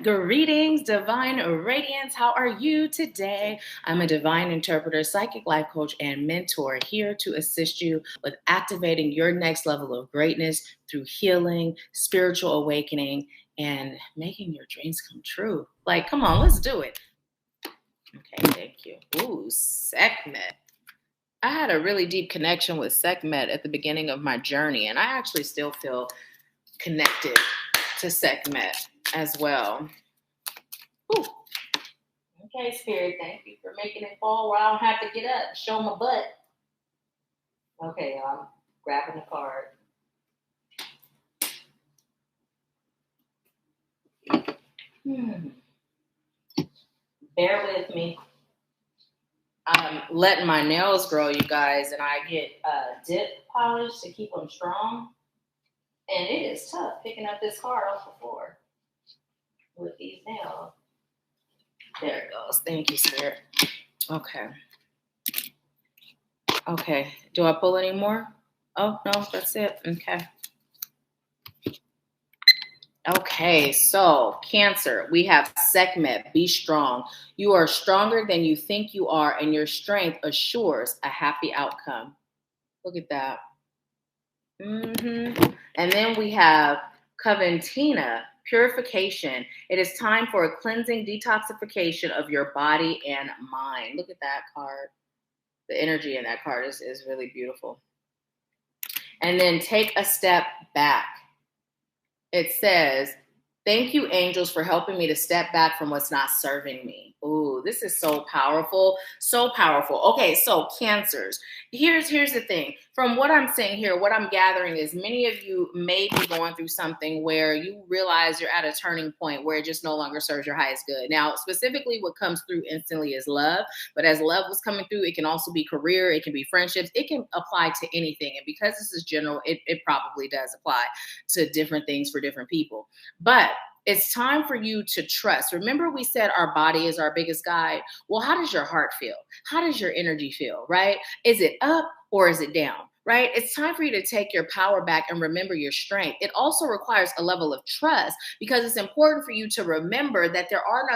Greetings, divine radiance. How are you today? I'm a divine interpreter, psychic life coach, and mentor here to assist you with activating your next level of greatness through healing, spiritual awakening, and making your dreams come true. Like, come on, let's do it. Okay, thank you. Ooh, Sekhmet. I had a really deep connection with Sekhmet at the beginning of my journey, and I actually still feel connected to Sekhmet as well. Ooh. Okay, Spirit, thank you for making it fall where I don't have to get up and show my butt. Okay, y'all, I'm grabbing the card. Bear with me. I'm letting my nails grow, you guys, and I get dip polish to keep them strong. And it is tough picking up this card off the floor with these nails. There it goes. Thank you, Spirit. Okay. Okay. Do I pull any more? Oh, no, that's it. Okay. Okay, so Cancer, we have Sekhmet, be strong. You are stronger than you think you are, and your strength assures a happy outcome. Look at that. And then we have Coventina, purification. It is time for a cleansing detoxification of your body and mind. Look at that card. The energy in that card is really beautiful. And then take a step back. It says, thank you, angels, for helping me to step back from what's not serving me. Ooh, this is so powerful. So powerful. Okay, so Cancers. Here's the thing. From what I'm saying here, what I'm gathering is many of you may be going through something where you realize you're at a turning point where it just no longer serves your highest good. Now, specifically what comes through instantly is love. But as love was coming through, it can also be career. It can be friendships. It can apply to anything. And because this is general, it probably does apply to different things for different people. But it's time for you to trust. Remember, we said our body is our biggest guide. Well, how does your heart feel? How does your energy feel, right? Is it up or is it down? Right? It's time for you to take your power back and remember your strength. It also requires a level of trust because it's important for you to remember that there are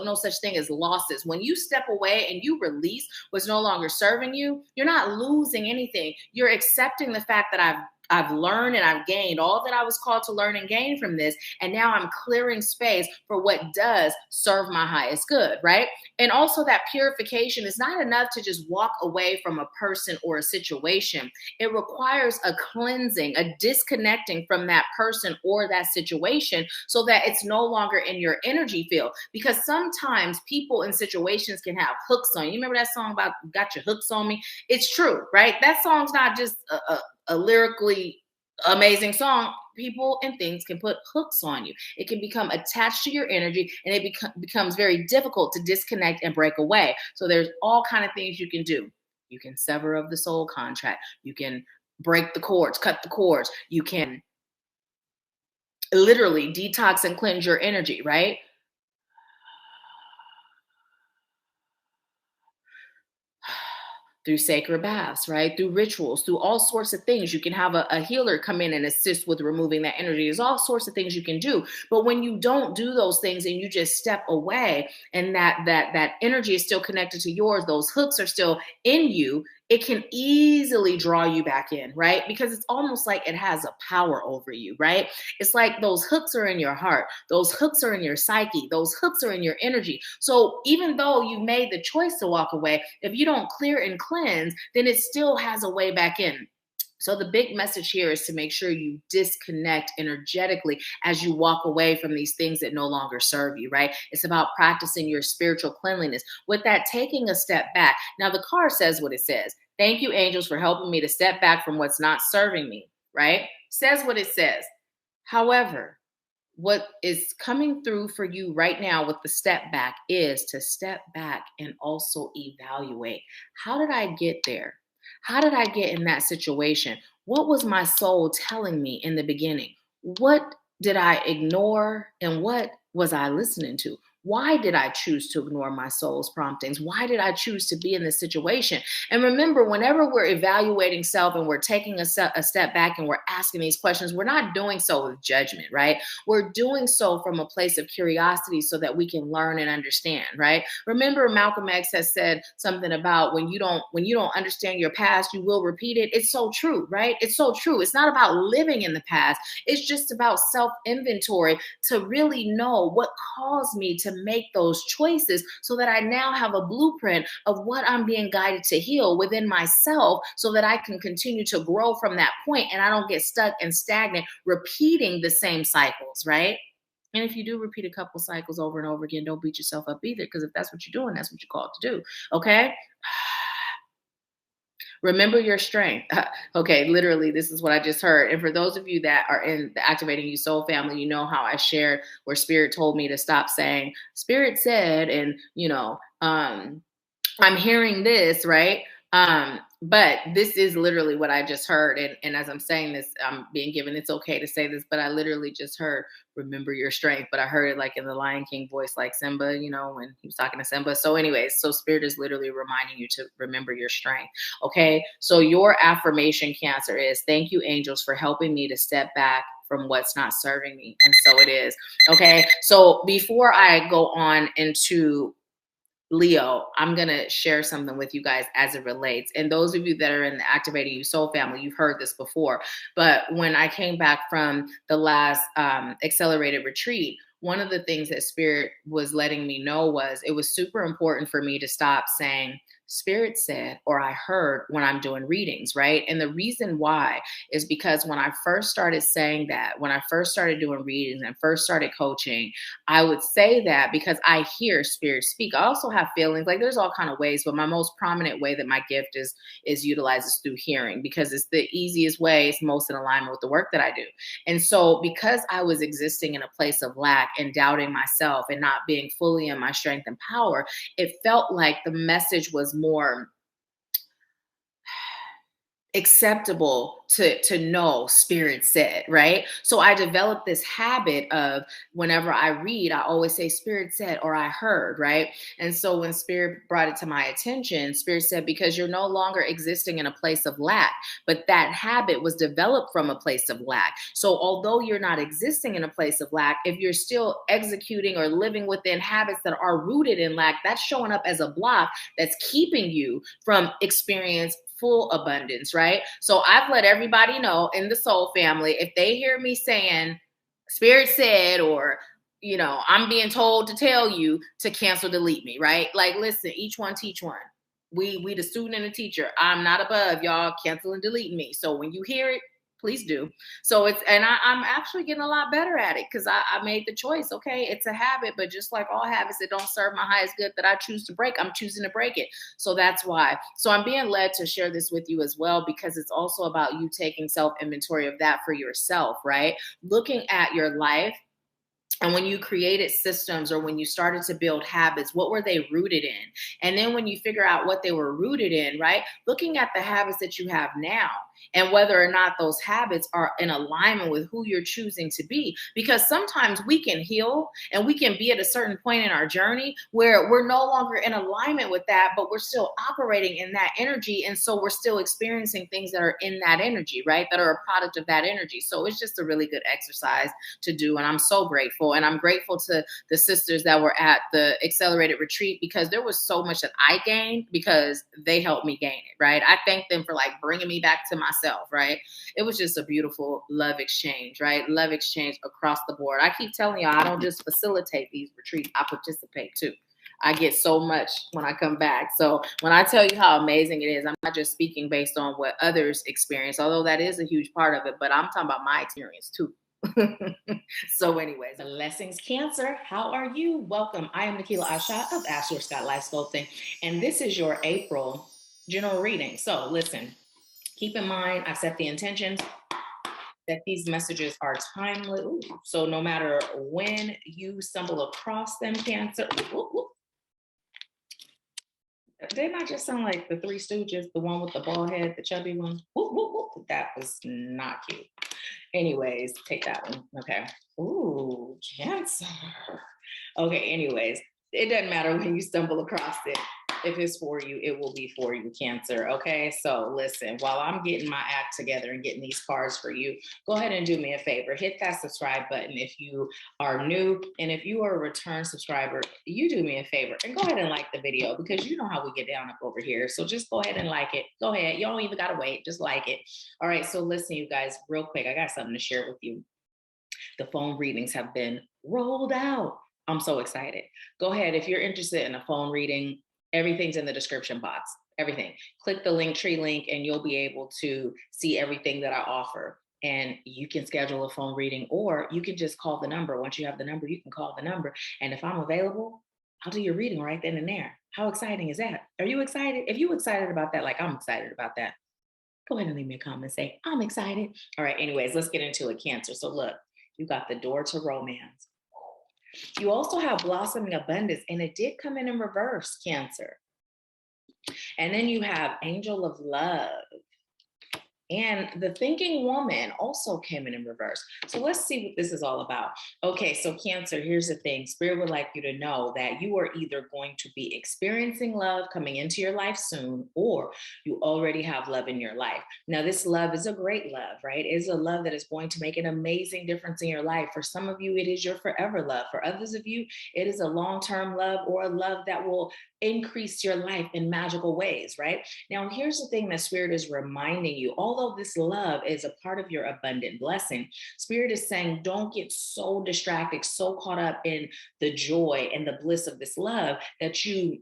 no such thing as losses. When you step away and you release what's no longer serving you, you're not losing anything. You're accepting the fact that I've learned and I've gained all that I was called to learn and gain from this. And now I'm clearing space for what does serve my highest good, right? And also that purification is not enough to just walk away from a person or a situation. It requires a cleansing, a disconnecting from that person or that situation so that it's no longer in your energy field. Because sometimes people in situations can have hooks on you. You remember that song about got your hooks on me? It's true, right? That song's not just a lyrically amazing song. People and things can put hooks on you. It can become attached to your energy and it becomes very difficult to disconnect and break away. So there's all kind of things you can do. You can sever of the soul contract. You can break the cords, cut the cords. You can literally detox and cleanse your energy, right? Through sacred baths, right? Through rituals, through all sorts of things. You can have a healer come in and assist with removing that energy. There's all sorts of things you can do. But when you don't do those things and you just step away and that energy is still connected to yours, those hooks are still in you, it can easily draw you back in, right? Because it's almost like it has a power over you, right? It's like those hooks are in your heart. Those hooks are in your psyche. Those hooks are in your energy. So even though you made the choice to walk away, if you don't clear and cleanse, then it still has a way back in. So the big message here is to make sure you disconnect energetically as you walk away from these things that no longer serve you, right? It's about practicing your spiritual cleanliness. With that, taking a step back. Now, the card says what it says. Thank you, angels, for helping me to step back from what's not serving me, right? Says what it says. However, what is coming through for you right now with the step back is to step back and also evaluate. How did I get there? How did I get in that situation? What was my soul telling me in the beginning? What did I ignore and what was I listening to? Why did I choose to ignore my soul's promptings? Why did I choose to be in this situation? And remember, whenever we're evaluating self and we're taking a step back and we're asking these questions, we're not doing so with judgment, right? We're doing so from a place of curiosity so that we can learn and understand, right? Remember, Malcolm X has said something about when you don't understand your past, you will repeat it. It's so true, right? It's so true. It's not about living in the past. It's just about self-inventory to really know what caused me to make those choices so that I now have a blueprint of what I'm being guided to heal within myself so that I can continue to grow from that point and I don't get stuck and stagnant repeating the same cycles, right? And if you do repeat a couple cycles over and over again, don't beat yourself up either, because if that's what you're doing, that's what you're called to do. Okay? Remember your strength. Okay, literally, this is what I just heard. And for those of you that are in the Activating You Soul family, you know how I shared where Spirit told me to stop saying, Spirit said, and, I'm hearing this, right? But this is literally what I just heard. And as I'm saying this, I'm being given, it's okay to say this, but I literally just heard, remember your strength. But I heard it like in the Lion King voice, like Simba, when he was talking to Simba. So anyways, so Spirit is literally reminding you to remember your strength. Okay. So your affirmation, Cancer, is thank you, angels, for helping me to step back from what's not serving me. And so it is. Okay. So before I go on into Leo, I'm going to share something with you guys as it relates. And those of you that are in the Activating You Soul family, you've heard this before. But when I came back from the last accelerated retreat, one of the things that Spirit was letting me know was it was super important for me to stop saying, Spirit said, or I heard when I'm doing readings, right? And the reason why is because when I first started saying that, when I first started doing readings and first started coaching, I would say that because I hear Spirit speak. I also have feelings, like there's all kind of ways, but my most prominent way that my gift is utilized is through hearing, because it's the easiest way, it's most in alignment with the work that I do. And so because I was existing in a place of lack and doubting myself and not being fully in my strength and power, it felt like the message was more acceptable to know Spirit said, right? So I developed this habit of whenever I read, I always say Spirit said, or I heard, right? And so when Spirit brought it to my attention, Spirit said, because you're no longer existing in a place of lack, but that habit was developed from a place of lack. So although you're not existing in a place of lack, if you're still executing or living within habits that are rooted in lack, that's showing up as a block that's keeping you from experience full abundance, right? So I've let everybody know in the soul family, if they hear me saying Spirit said, or I'm being told to tell you to cancel, delete me, right? Like, listen, each one teach one. We the student and the teacher. I'm not above y'all cancel and delete me. So when you hear it, please do. So I'm actually getting a lot better at it because I made the choice. Okay, it's a habit, but just like all habits that don't serve my highest good that I choose to break, I'm choosing to break it. So that's why. So I'm being led to share this with you as well, because it's also about you taking self-inventory of that for yourself, right? Looking at your life. And when you created systems or when you started to build habits, what were they rooted in? And then when you figure out what they were rooted in, right? Looking at the habits that you have now and whether or not those habits are in alignment with who you're choosing to be. Because sometimes we can heal and we can be at a certain point in our journey where we're no longer in alignment with that, but we're still operating in that energy. And so we're still experiencing things that are in that energy, right? That are a product of that energy. So it's just a really good exercise to do. And I'm so grateful. And I'm grateful to the sisters that were at the accelerated retreat, because there was so much that I gained because they helped me gain it, right? I thank them for like bringing me back to myself, right? It was just a beautiful love exchange, right? Love exchange across the board. I keep telling y'all, I don't just facilitate these retreats, I participate too. I get so much when I come back. So when I tell you how amazing it is, I'm not just speaking based on what others experience, although that is a huge part of it, but I'm talking about my experience too. So anyways, blessings, Cancer. How are you? Welcome. I am Nahkila Isha of Astro Scott Life Sculpting, and this is your April general reading. So listen, keep in mind, I've set the intentions that these messages are timely. Ooh, so no matter when you stumble across them, Cancer. Didn't I just sound like the Three Stooges, the one with the bald head, the chubby one? That was not cute. Anyways, take that one. Okay. Ooh, Cancer. Okay, anyways, it doesn't matter when you stumble across it. If it's for you, it will be for you, Cancer. Okay, so listen, while I'm getting my act together and getting these cards for you, go ahead and do me a favor. Hit that subscribe button if you are new. And if you are a return subscriber, you do me a favor and go ahead and like the video because you know how we get down up over here. So just go ahead and like it. Go ahead. You don't even got to wait. Just like it. All right, so listen, you guys, real quick, I got something to share with you. The phone readings have been rolled out. I'm so excited. Go ahead. If you're interested in a phone reading, everything's in the description box. Everything. Click the Linktree link and you'll be able to see everything that I offer. And you can schedule a phone reading or you can just call the number. Once you have the number, you can call the number. And if I'm available, I'll do your reading right then and there. How exciting is that? Are you excited? If you're excited about that, like I'm excited about that, go ahead and leave me a comment and say, I'm excited. All right, anyways, let's get into it, Cancer. So look, you got the door to romance. You also have blossoming abundance, and it did come in reverse, Cancer. And then you have angel of love. And the thinking woman also came in reverse. So let's see what this is all about. Okay, so Cancer, here's the thing. Spirit would like you to know that you are either going to be experiencing love coming into your life soon, or you already have love in your life. Now, this love is a great love, right? It's a love that is going to make an amazing difference in your life. For some of you, it is your forever love. For others of you, it is a long-term love or a love that will increase your life in magical ways, right? Now, here's the thing that Spirit is reminding you. Although this love is a part of your abundant blessing, Spirit is saying, don't get so distracted, so caught up in the joy and the bliss of this love that you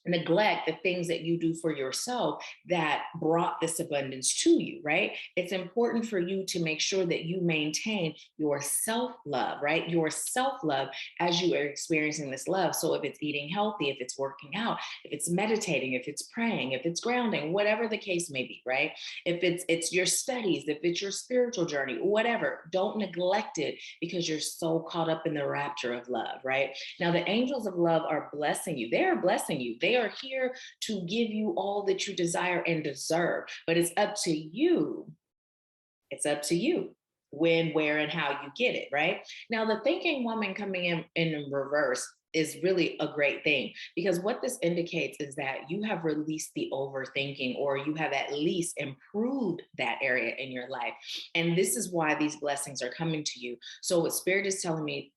neglect the things that you do for yourself that brought this abundance to you, right? It's important for you to make sure that you maintain your self-love, right? Your self-love as you are experiencing this love. So if it's eating healthy, if it's working out, if it's meditating, if it's praying, if it's grounding, whatever the case may be, right? If it's your studies, if it's your spiritual journey, whatever, don't neglect it because you're so caught up in the rapture of love, right? Now, the angels of love are blessing you. They are blessing you. They are here to give you all that you desire and deserve, but it's up to you. It's up to you when, where, and how you get it, right? Now, the thinking woman coming in reverse is really a great thing because what this indicates is that you have released the overthinking or you have at least improved that area in your life. And this is why these blessings are coming to you. So what Spirit is telling me,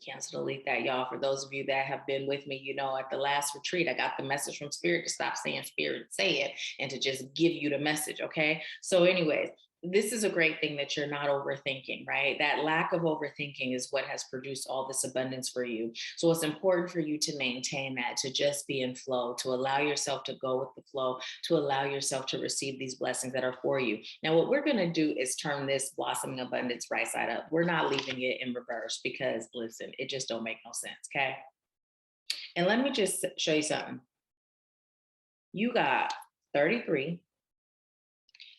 Cancel, delete that, y'all. For those of you that have been with me, you know, at the last retreat, I got the message from Spirit to stop saying Spirit, say it, and to just give you the message, okay? So anyways, this is a great thing that you're not overthinking, right? That lack of overthinking is what has produced all this abundance for you. So it's important for you to maintain that, to just be in flow, to allow yourself to go with the flow, to allow yourself to receive these blessings that are for you. Now, what we're going to do is turn this blossoming abundance right side up. We're not leaving it in reverse because, listen, it just don't make no sense, okay? And let me just show you something. You got 33.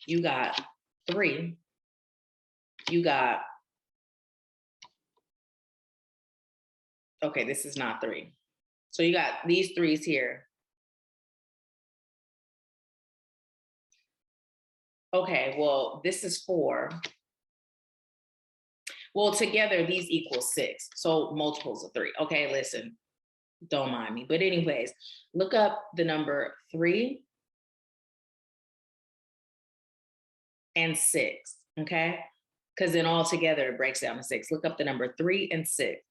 You got 3, you got, okay, this is not 3. So you got these 3s here. Okay, well, this is 4. Well, together these equal 6. So multiples of 3. Okay, listen, don't mind me. But anyways, look up the number 3 and 6. Okay, because then all together it breaks down to 6. Look up the number 3 and 6.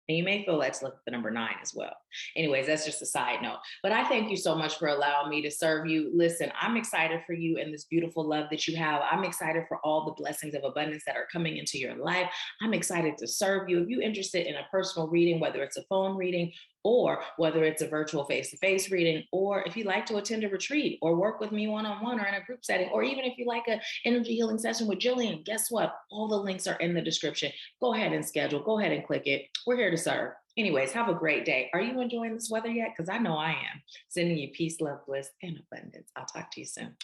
And you may feel like to look at the number 9 as well. Anyways, that's just a side note. But I thank you so much for allowing me to serve you. Listen, I'm excited for you and this beautiful love that you have. I'm excited for all the blessings of abundance that are coming into your life. I'm excited to serve you. If you're interested in a personal reading, whether it's a phone reading or whether it's a virtual face-to-face reading, or if you like to attend a retreat or work with me one-on-one or in a group setting, or even if you like an energy healing session with Jillian, guess what? All the links are in the description. Go ahead and schedule. Go ahead and click it. We're here to serve. Anyways, have a great day. Are you enjoying this weather yet? Because I know I am. Sending you peace, love, bliss, and abundance. I'll talk to you soon.